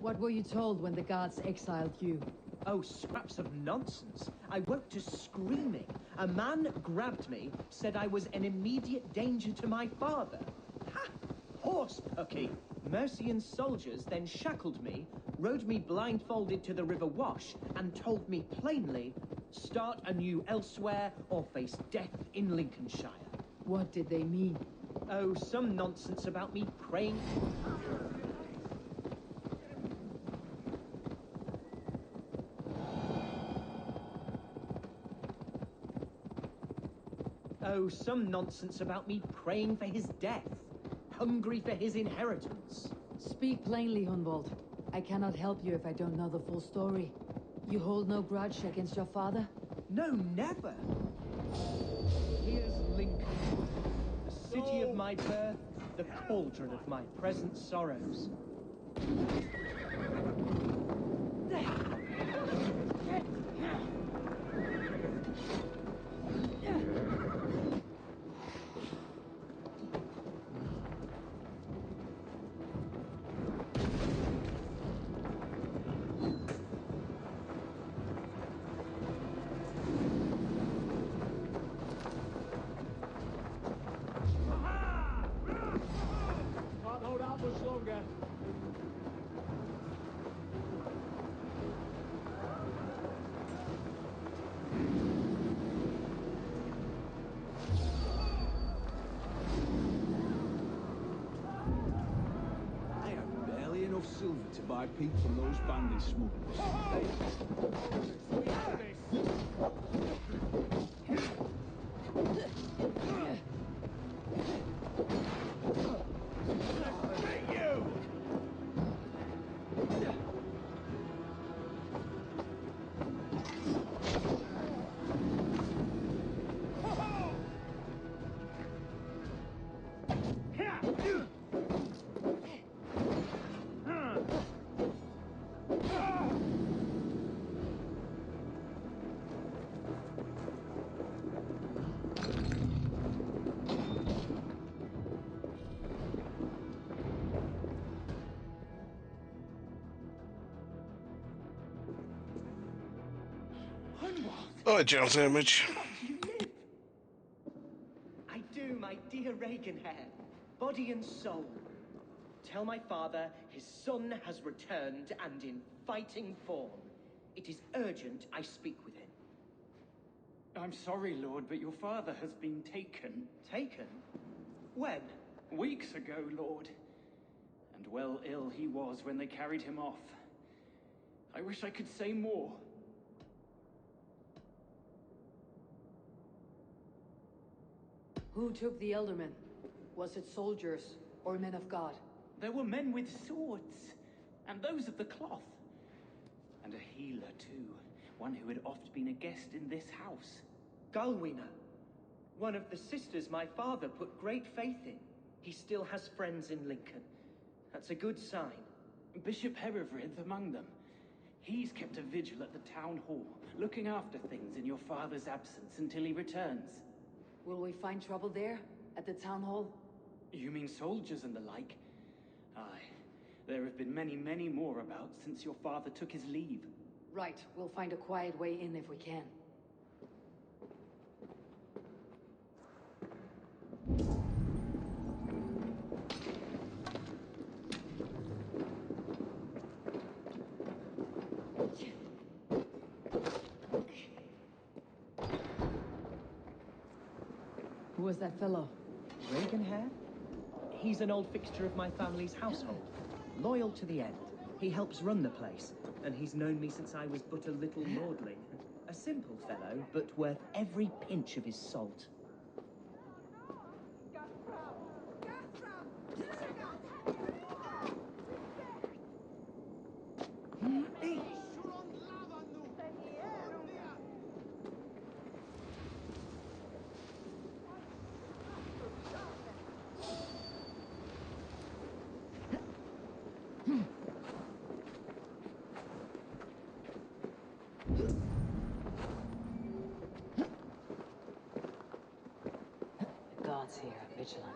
What were you told when the gods exiled you? Oh, scraps of nonsense. I woke to screaming. A man grabbed me, said I was an immediate danger to my father. Ha! Horse pucky! Mercian's soldiers then shackled me, rode me blindfolded to the River Wash, and told me plainly, start anew elsewhere or face death in Lincolnshire. What did they mean? Oh, some nonsense about me praying... Oh, some nonsense about me praying for his death, hungry for his inheritance. Speak plainly, Hunwald. I cannot help you if I don't know the full story. You hold no grudge against your father? No, never. Here's Lincoln, the city of my birth, the cauldron of my present sorrows. Silver to buy peat from those bandit smugglers. Oh, a gel sandwich. You live! I do, my dear Reaganhair. Body and soul. Tell my father his son has returned and in fighting form. It is urgent I speak with him. I'm sorry, Lord, but your father has been taken. Taken? When? Weeks ago, Lord. And well ill he was when they carried him off. I wish I could say more. Who took the Elderman? Was it soldiers or men of God? There were men with swords, and those of the cloth. And a healer, too. One who had oft been a guest in this house. Galwina. One of the sisters my father put great faith in. He still has friends in Lincoln. That's a good sign. Bishop Herefrith among them. He's kept a vigil at the town hall, looking after things in your father's absence until he returns. Will we find trouble there, at the town hall? You mean soldiers and the like? Aye. There have been many, many more about since your father took his leave. Right. We'll find a quiet way in if we can. Who was that fellow? Reaganhair? He's an old fixture of my family's household. Loyal to the end. He helps run the place, and he's known me since I was but a little lordling. A simple fellow, but worth every pinch of his salt. Gods here, vigilant.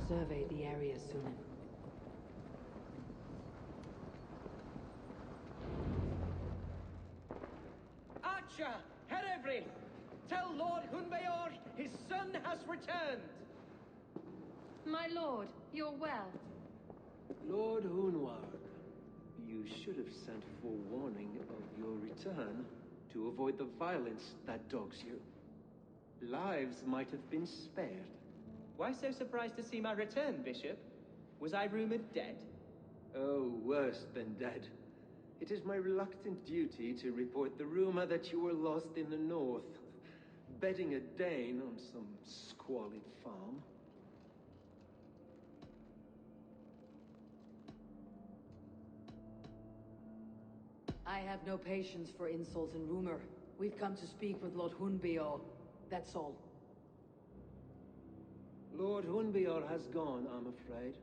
Survey the area, Sunan. Archer, Herevri, tell Lord Hunbeor his son has returned. My lord, you're well. Lord Hunwald, you should have sent forewarning of your return to avoid the violence that dogs you. Lives might have been spared. Why so surprised to see my return, Bishop? Was I rumored dead? Oh, worse than dead. It is my reluctant duty to report the rumor that you were lost in the north, bedding a Dane on some squalid farm. I have no patience for insult and rumor. We've come to speak with Lord Hunbeor. That's all. Lord Hunbeor has gone, I'm afraid.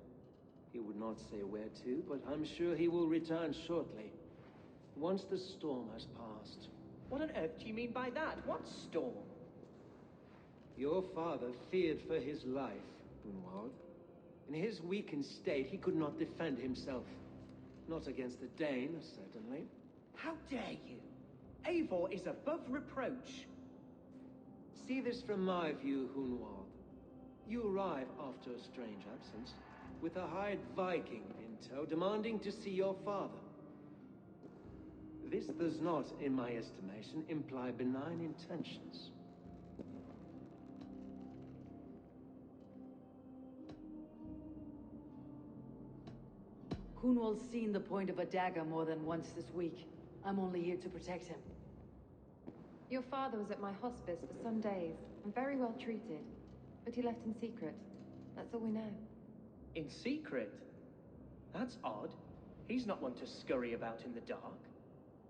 He would not say where to, but I'm sure he will return shortly. Once the storm has passed. What on earth do you mean by that? What storm? Your father feared for his life, Hunwald. In his weakened state, he could not defend himself. Not against the Dane, certainly. How dare you? Eivor is above reproach. See this from my view, Hunwald. You arrive after a strange absence, with a hired Viking in tow demanding to see your father. This does not, in my estimation, imply benign intentions. Hunwald's seen the point of a dagger more than once this week. I'm only here to protect him. Your father was at my hospice for some days, and very well treated. But he left in secret. That's all we know. In secret? That's odd. He's not one to scurry about in the dark.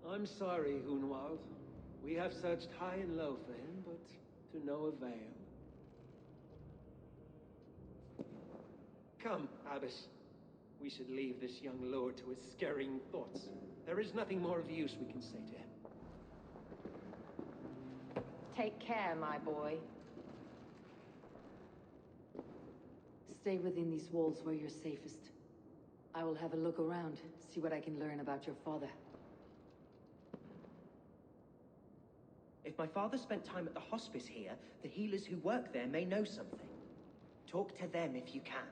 I'm sorry, Hunwald. We have searched high and low for him, but to no avail. Come, Abbess. We should leave this young lord to his scurrying thoughts. There is nothing more of use we can say to him. Take care, my boy. Stay within these walls where you're safest. I will have a look around, see what I can learn about your father. If my father spent time at the hospice here, the healers who work there may know something. Talk to them if you can.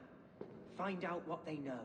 Find out what they know.